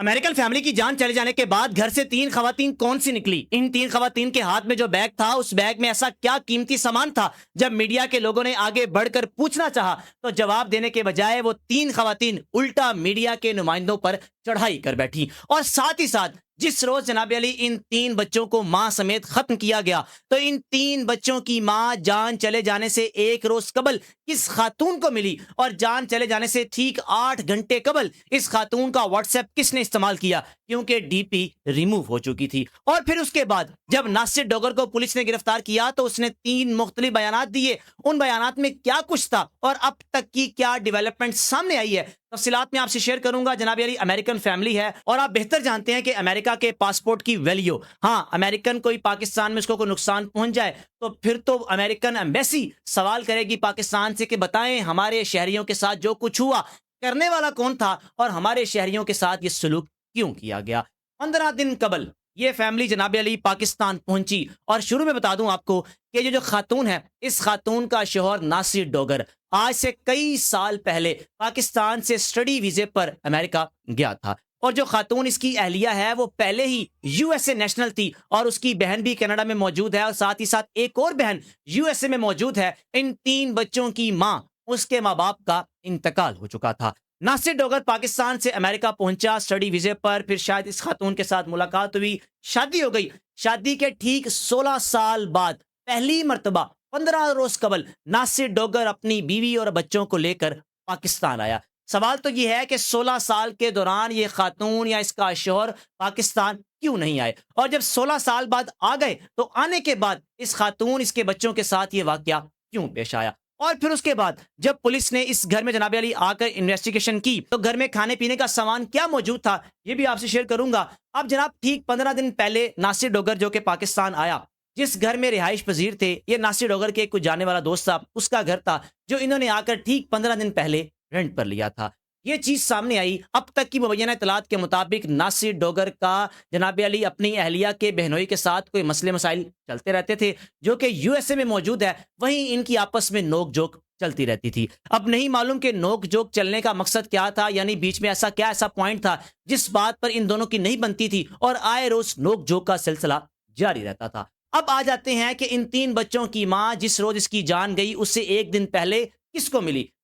American family کی جان چلے جانے کے بعد گھر سے 3 خواتین کون سی نکلی؟ ان 3 خواتین کے ہاتھ میں جو بیگ تھا، اس بیگ میں ایسا کیا قیمتی سامان تھا؟ جب میڈیا کے لوگوں نے آگے بڑھ کر پوچھنا چاہا تو جواب دینے کے بجائے وہ 3 خواتین الٹا میڈیا کے نمائندوں پر چڑھائی کر بیٹھی، اور ساتھ ہی ساتھ جس روز جناب علی ان 3 بچوں کو ماں سمیت ختم کیا گیا، تو ان 3 بچوں کی ماں جان چلے جانے سے ایک روز قبل کس خاتون کو ملی، اور جان چلے جانے سے ٹھیک 8 گھنٹے قبل اس خاتون کا واٹس ایپ کس نے استعمال کیا، کیونکہ ڈی پی ریموو ہو چکی تھی۔ اور پھر اس کے بعد جب ناصر ڈوگر کو پولیس نے گرفتار کیا تو اس نے 3 مختلف بیانات دیے۔ ان بیانات میں کیا کچھ تھا اور اب تک کی کیا ڈیولپمنٹ سامنے آئی ہے، تفصیلات میں آپ سے شیئر کروں گا۔ جناب علی امریکن فیملی ہے اور آپ بہتر جانتے ہیں کہ امریکہ کے پاسپورٹ کی ویلیو، ہاں امریکن کوئی پاکستان میں اس کو کوئی نقصان پہنچ جائے تو پھر تو امریکن ایمبیسی سوال کرے گی پاکستان سے کہ بتائیں ہمارے شہریوں کے ساتھ جو کچھ ہوا کرنے والا کون تھا اور ہمارے شہریوں کے ساتھ یہ سلوک کیوں کیا گیا۔ 15 دن قبل یہ فیملی جناب علی پاکستان پہنچی، اور شروع میں بتا دوں آپ کو کہ یہ جو خاتون ہے، اس خاتون کا شوہر ناصر ڈوگر آج سے کئی سال پہلے پاکستان سے اسٹڈی ویزے پر امریکہ گیا تھا، اور جو خاتون اس کی اہلیہ ہے وہ پہلے ہی یو ایس اے نیشنل تھی، اور اس کی بہن بھی کینیڈا میں موجود ہے، اور ساتھ ہی ساتھ ایک اور بہن یو ایس اے میں موجود ہے۔ ان 3 بچوں کی ماں، اس کے ماں باپ کا انتقال ہو چکا تھا۔ ناصر ڈوگر پاکستان سے امریکہ پہنچا اسٹڈی ویزے پر، پھر شاید اس خاتون کے ساتھ ملاقات ہوئی، شادی ہو گئی۔ شادی کے ٹھیک 16 سال بعد پہلی مرتبہ 15 روز قبل ناصر ڈوگر اپنی بیوی اور بچوں کو لے کر پاکستان آیا۔ سوال تو یہ ہے کہ 16 سال کے دوران یہ خاتون یا اس کا شوہر پاکستان کیوں نہیں آئے، اور جب 16 سال بعد آ گئے تو آنے کے بعد اس خاتون اس کے بچوں کے ساتھ یہ واقعہ کیوں پیش آیا۔ اور پھر اس کے بعد جب پولیس نے اس گھر میں جناب علی آ کر انویسٹیگیشن کی تو گھر میں کھانے پینے کا سامان کیا موجود تھا، یہ بھی آپ سے شیئر کروں گا۔ اب جناب ٹھیک 15 دن پہلے ناصر ڈوگر جو کہ پاکستان آیا، جس گھر میں رہائش پذیر تھے، یہ ناصر ڈوگر کے کوئی جانے والا دوست تھا، اس کا گھر تھا جو انہوں نے آ کر ٹھیک 15 دن پہلے رینٹ پر لیا تھا۔ یہ چیز سامنے آئی۔ اب تک کی مبینہ اطلاعات کے مطابق ناصر ڈوگر کا جناب علی اپنی اہلیہ کے بہنوئی کے ساتھ کوئی مسئلے مسائل چلتے رہتے تھے، جو کہ یو ایس اے میں موجود ہے، وہیں ان کی آپس میں نوک جھوک چلتی رہتی تھی۔ اب نہیں معلوم کہ نوک جھوک چلنے کا مقصد کیا تھا، یعنی بیچ میں ایسا پوائنٹ تھا جس بات پر ان دونوں کی نہیں بنتی تھی، اور آئے روز نوک جھوک کا سلسلہ جاری رہتا تھا۔ اب آ جاتے ہیں کہ ان 3 بچوں کی ماں جس روز اس کی جان گئی اس سے ایک دن پہلے کس کو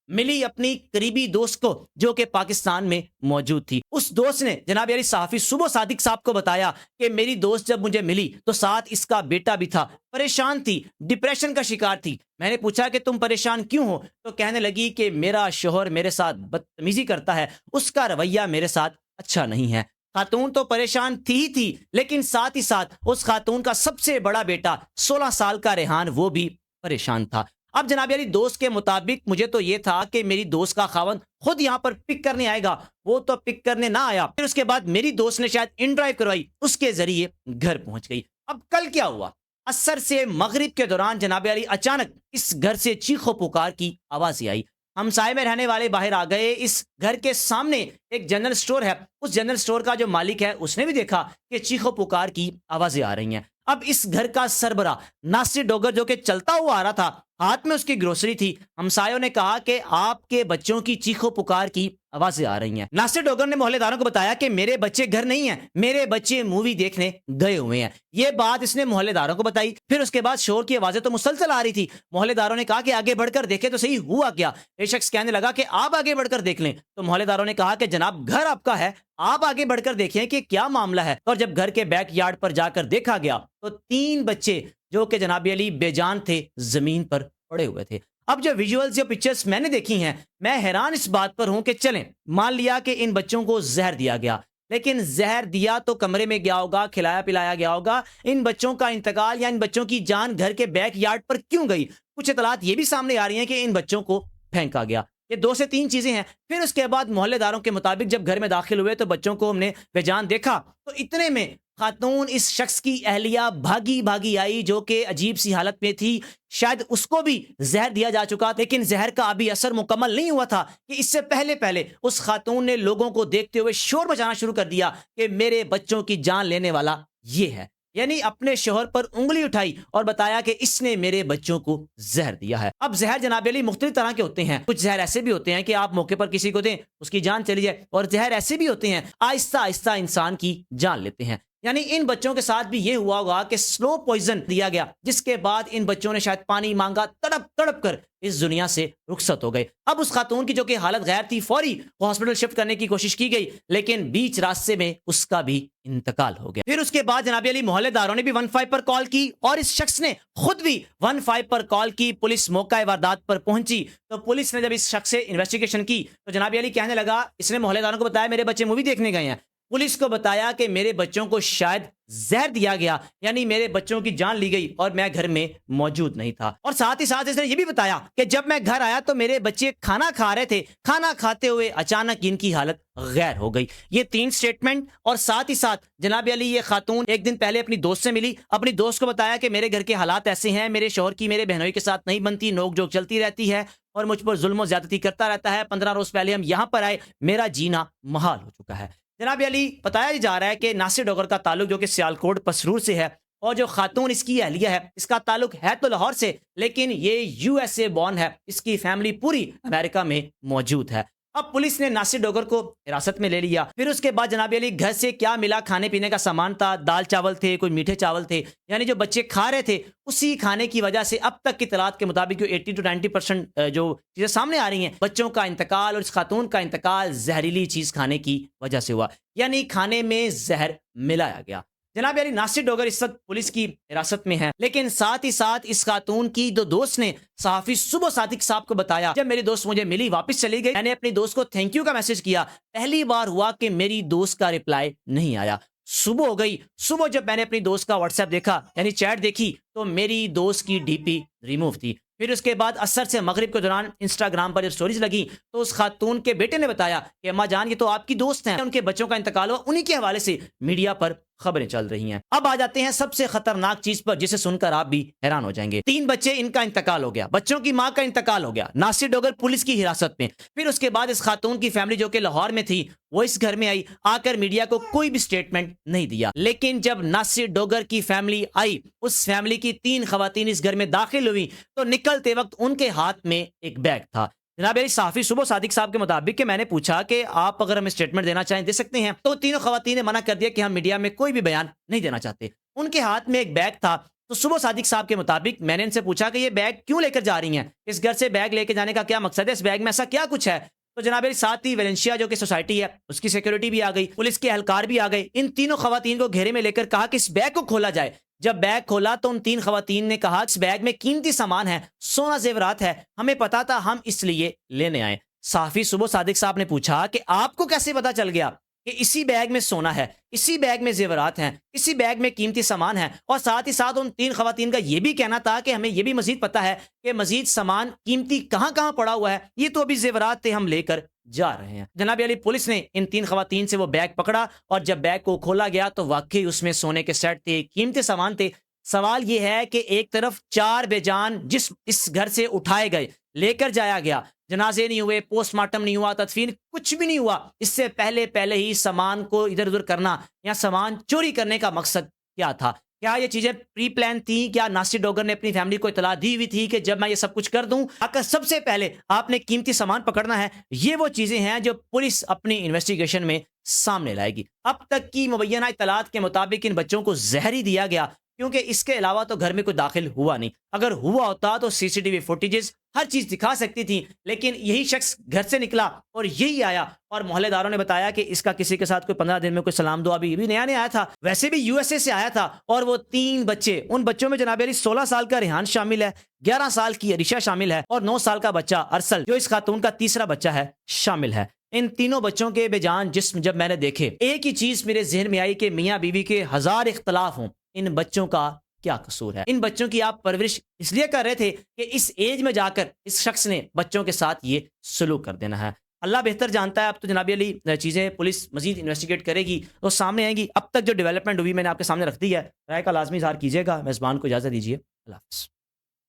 ملی اپنی قریبی دوست کو جو کہ پاکستان میں موجود تھی۔ اس دوست نے جناب علی صحافی صبح صادق صاحب کو بتایا کہ میری دوست جب مجھے ملی تو ساتھ اس کا بیٹا بھی تھا، پریشان تھی، ڈپریشن کا شکار تھی۔ میں نے پوچھا کہ تم پریشان کیوں ہو، تو کہنے لگی کہ میرا شوہر میرے ساتھ بدتمیزی کرتا ہے، اس کا رویہ میرے ساتھ اچھا نہیں ہے۔ خاتون تو پریشان تھی ہی تھی، لیکن ساتھ ہی ساتھ اس خاتون کا سب سے بڑا بیٹا 16 سال کا ریحان وہ بھی پریشان تھا۔ اب جناب علی دوست کے مطابق مجھے تو یہ تھا کہ میری دوست کا خاوند خود یہاں پر پک کرنے آئے گا، وہ تو پک کرنے نہ آیا۔ پھر اس کے بعد میری دوست نے شاید ان ڈرائیو کروائی، اس کے ذریعے گھر پہنچ گئی۔ اب کل کیا ہوا؟ عصر سے مغرب کے دوران جناب علی اچانک اس گھر سے چیخو پکار کی آوازیں آئی۔ ہمسائے میں رہنے والے باہر آ گئے۔ اس گھر کے سامنے ایک جنرل سٹور ہے، اس جنرل سٹور کا جو مالک ہے اس نے بھی دیکھا کہ چیخو پکار کی آوازیں آ رہی ہیں۔ اب اس گھر کا سربراہ ناصر ڈوگر جو کہ چلتا ہوا آ رہا تھا، ہاتھ میں اس کی گروسری تھی۔ ہمسایوں نے کہا کہ آپ کے بچوں کی چیخو پکار کی آوازیں آ رہی ہیں۔ ناصر ڈوگر نے محلے داروں کو بتایا کہ میرے بچے گھر نہیں ہیں، میرے بچے مووی دیکھنے گئے ہوئے ہیں۔ یہ بات اس نے محلے داروں کو بتائی۔ پھر اس کے بعد شور کی آوازیں تو مسلسل آ رہی تھی۔ محلے داروں نے کہا کہ آگے بڑھ کر دیکھیں تو صحیح ہوا کیا۔ یہ شخص کہنے لگا کہ آپ آگے بڑھ کر دیکھ لیں، تو محلے داروں نے کہا کہ جناب گھر آپ کا ہے، آپ آگے بڑھ کر دیکھیں کہ کیا معاملہ ہے۔ اور جب گھر کے بیک یارڈ پر جا کر دیکھا گیا تو 3 بچے جو کہ جناب علی بے جان تھے، زمین پر پڑے ہوئے تھے۔ اب جو ویژولز یا پکچرز میں نے دیکھی ہیں، میں حیران اس بات پر ہوں کہ چلیں مان لیا کہ ان بچوں کو زہر دیا گیا، لیکن زہر دیا تو کمرے میں گیا ہوگا، کھلایا پلایا گیا ہوگا۔ ان بچوں کا انتقال یا ان بچوں کی جان گھر کے بیک یارڈ پر کیوں گئی؟ کچھ اطلاعات یہ بھی سامنے آ رہی ہیں کہ ان بچوں کو پھینکا گیا۔ یہ 2 سے 3 چیزیں ہیں۔ پھر اس کے بعد محلے داروں کے مطابق جب گھر میں داخل ہوئے تو بچوں کو ہم نے بے جان دیکھا، تو اتنے میں خاتون اس شخص کی اہلیہ بھاگی آئی جو کہ عجیب سی حالت میں تھی۔ شاید اس کو بھی زہر دیا جا چکا، لیکن زہر کا ابھی اثر مکمل نہیں ہوا تھا کہ اس سے پہلے اس خاتون نے لوگوں کو دیکھتے ہوئے شور مچانا شروع کر دیا کہ میرے بچوں کی جان لینے والا یہ ہے۔ یعنی اپنے شوہر پر انگلی اٹھائی اور بتایا کہ اس نے میرے بچوں کو زہر دیا ہے۔ اب زہر جناب علی مختلف طرح کے ہوتے ہیں، کچھ زہر ایسے بھی ہوتے ہیں کہ آپ موقع پر کسی کو دیں اس کی جان چلی جائے، اور زہر ایسے بھی ہوتے ہیں آہستہ آہستہ انسان کی جان لیتے ہیں۔ یعنی ان بچوں کے ساتھ بھی یہ ہوا ہوگا کہ سلو پوائزن دیا گیا، جس کے بعد ان بچوں نے شاید پانی مانگا، تڑپ تڑپ کر اس دنیا سے رخصت ہو گئے۔ اب اس خاتون کی جو کہ حالت غیر تھی، فوری ہاسپٹل شفٹ کرنے کی کوشش کی گئی، لیکن بیچ راستے میں اس کا بھی انتقال ہو گیا۔ پھر اس کے بعد جناب علی محلے داروں نے بھی 15 پر کال کی، اور اس شخص نے خود بھی 15 پر کال کی۔ پولیس موقع واردات پر پہنچی تو پولیس نے جب اس شخص سے انویسٹیگیشن کی تو جناب علی کہنے لگا، اس نے محلے داروں کو بتایا میرے بچے مووی دیکھنے گئے ہیں۔ پولیس کو بتایا کہ میرے بچوں کو شاید زہر دیا گیا، یعنی میرے بچوں کی جان لی گئی اور میں گھر میں موجود نہیں تھا۔ اور ساتھ ہی ساتھ اس نے یہ بھی بتایا کہ جب میں گھر آیا تو میرے بچے کھانا کھا رہے تھے، کھانا کھاتے ہوئے اچانک ان کی حالت غیر ہو گئی۔ یہ 3 سٹیٹمنٹ، اور ساتھ ہی ساتھ جناب علی یہ خاتون ایک دن پہلے اپنی دوست سے ملی، اپنی دوست کو بتایا کہ میرے گھر کے حالات ایسے ہیں، میرے شوہر کی میرے بہنوئی کے ساتھ نہیں بنتی، نوک جھوک چلتی رہتی ہے اور مجھ پر ظلم و زیادتی کرتا رہتا ہے۔ 15 روز پہلے ہم یہاں پر آئے، میرا جینا محال ہو چکا ہے۔ جناب علی بتایا جا رہا ہے کہ ناصر ڈوگر کا تعلق جو کہ سیالکوٹ پسرور سے ہے، اور جو خاتون اس کی اہلیہ ہے اس کا تعلق ہے تو لاہور سے، لیکن یہ USA بورن ہے، اس کی فیملی پوری امریکہ میں موجود ہے۔ اب پولیس نے ناصر ڈوگر کو حراست میں لے لیا۔ پھر اس کے بعد جناب علی گھر سے کیا ملا، کھانے پینے کا سامان تھا، دال چاول تھے، کوئی میٹھے چاول تھے، یعنی جو بچے کھا رہے تھے اسی کھانے کی وجہ سے اب تک کی اطلاعات کے مطابق جو 80 to 90% جو چیزیں سامنے آ رہی ہیں، بچوں کا انتقال اور اس خاتون کا انتقال زہریلی چیز کھانے کی وجہ سے ہوا، یعنی کھانے میں زہر ملایا گیا۔ جناب علی ناصر ڈوگر اس وقت پولیس کی حراست میں ہے، لیکن ساتھ ہی ساتھ اس خاتون کی دو دوست نے صحافی صبح صادق صاحب کو بتایا، جب میری دوست مجھے ملی واپس چلی گئی، میں نے اپنی دوست کو تھینک یو کا میسج کیا، پہلی بار ہوا کہ میری دوست کا رپلائی نہیں آیا۔ صبح ہو گئی، صبح جب میں نے اپنی دوست کا واٹس ایپ دیکھا، یعنی چیٹ دیکھی، تو میری دوست کی DP ریموو تھی۔ پھر اس کے بعد عصر سے مغرب کے دوران انسٹاگرام پر جب سٹوریز لگی تو اس خاتون کے بیٹے نے بتایا کہ اماں جان یہ تو آپ کی دوست ہیں، ان کے بچوں کا انتقال ہوا، انہی کے حوالے سے میڈیا پر خبریں چل رہی ہیں۔ اب آ جاتے ہیں سب سے خطرناک چیز پر، جسے سن کر آپ بھی حیران ہو جائیں گے۔ 3 بچے، ان کا انتقال ہو گیا، بچوں کی ماں کا انتقال ہو گیا، ناصر ڈوگر پولیس کی حراست میں۔ پھر اس کے بعد اس خاتون کی فیملی جو کہ لاہور میں تھی، وہ اس گھر میں آئی، آ کر میڈیا کو کوئی بھی سٹیٹمنٹ نہیں دیا۔ لیکن جب ناصر ڈوگر کی فیملی آئی، اس فیملی کی 3 خواتین اس گھر میں داخل ہوئی تو نکلتے وقت ان کے ہاتھ میں ایک بیگ تھا۔ جناب علی صحافی صبح صادق صاحب کے مطابق کہ میں نے پوچھا کہ آپ اگر ہمیں اسٹیٹمنٹ دینا چاہیں دے سکتے ہیں، تو 3 خواتین نے منع کر دیا کہ ہم میڈیا میں کوئی بھی بیان نہیں دینا چاہتے۔ ان کے ہاتھ میں ایک بیگ تھا، تو صبح صادق صاحب کے مطابق میں نے ان سے پوچھا کہ یہ بیگ کیوں لے کر جا رہی ہیں، اس گھر سے بیگ لے کے جانے کا کیا مقصد ہے، اس بیگ میں ایسا کیا کچھ ہے؟ تو جناب علی ساتھ ہی ویلنشیا جو کہ سوسائٹی ہے اس کی سیکیورٹی بھی آ گئی، پولیس کے اہلکار بھی آ گئے، ان 3 خواتین کو گھیرے میں لے کر کہا کہ اس بیگ کو کھولا جائے۔ جب بیگ کھولا تو ان 3 خواتین نے کہا اس بیگ میں قیمتی سامان ہے، سونا زیورات ہے، ہمیں پتا تھا، ہم اس لیے لینے آئے۔ صحافی صبح صادق صاحب نے پوچھا کہ آپ کو کیسے پتا چل گیا کہ اسی بیگ میں سونا ہے، اسی بیگ میں زیورات ہیں، اسی بیگ میں قیمتی سامان ہے؟ اور ساتھ ہی ساتھ ان 3 خواتین کا یہ بھی کہنا تھا کہ ہمیں یہ بھی مزید پتا ہے کہ مزید سامان قیمتی کہاں کہاں پڑا ہوا ہے، یہ تو ابھی زیورات تھے، ہم لے کر جا رہے ہیں۔ جناب علی پولیس نے ان 3 خواتین سے وہ بیگ پکڑا، اور جب بیگ کو کھولا گیا تو واقعی اس میں سونے کے سیٹ تھے، قیمتی سامان تھے۔ سوال یہ ہے کہ ایک طرف 4 بے جان جسم اس گھر سے اٹھائے گئے، لے کر جایا گیا، جنازے نہیں ہوئے، پوسٹ مارٹم نہیں ہوا، تدفین کچھ بھی نہیں ہوا، اس سے پہلے ہی سامان کو ادھر ادھر کرنا یا سامان چوری کرنے کا مقصد کیا تھا؟ کیا یہ چیزیں پری پلان تھیں؟ کیا ناصر ڈوگر نے اپنی فیملی کو اطلاع دی ہوئی تھی کہ جب میں یہ سب کچھ کر دوں اگر سب سے پہلے آپ نے قیمتی سامان پکڑنا ہے؟ یہ وہ چیزیں ہیں جو پولیس اپنی انویسٹیگیشن میں سامنے لائے گی۔ اب تک کی مبینہ اطلاعات کے مطابق ان بچوں کو زہر ہی دیا گیا، کیونکہ اس کے علاوہ تو گھر میں کوئی داخل ہوا نہیں۔ اگر ہوا ہوتا تو CCTV فوٹیجز ہر چیز دکھا سکتی تھی، لیکن یہی شخص گھر سے نکلا اور یہی آیا، اور محلے داروں نے بتایا کہ اس کا کسی کے ساتھ کوئی 15 دن میں کوئی سلام دعا بھی، یہ بھی نیا آیا تھا، ویسے بھی USA سے آیا تھا۔ اور وہ 3 بچے، ان بچوں میں جناب علی 16 سال کا ریحان شامل ہے، 11 سال کی عریشہ شامل ہے، اور 9 سال کا بچہ ارسل جو اس خاتون کا تیسرا بچہ ہے شامل ہے۔ ان تینوں بچوں کے بے جان جسم جب میں نے دیکھے، ایک ہی چیز میرے ذہن میں آئی کہ میاں بیوی کے 1000 اختلاف ہوں، ان بچوں کا کیا قصور ہے؟ ان بچوں کی آپ پرورش اس لیے کر رہے تھے کہ اس ایج میں جا کر اس شخص نے بچوں کے ساتھ یہ سلوک کر دینا ہے۔ اللہ بہتر جانتا ہے، اب تو جناب علی چیزیں پولیس مزید انویسٹیگیٹ کرے گی تو سامنے آئیں گی۔ اب تک جو ڈیولپمنٹ ہوئی میں نے آپ کے سامنے رکھ دی ہے، رائے کا لازمی اظہار کیجیے گا۔ میزبان کو اجازت دیجیے، اللہ حافظ۔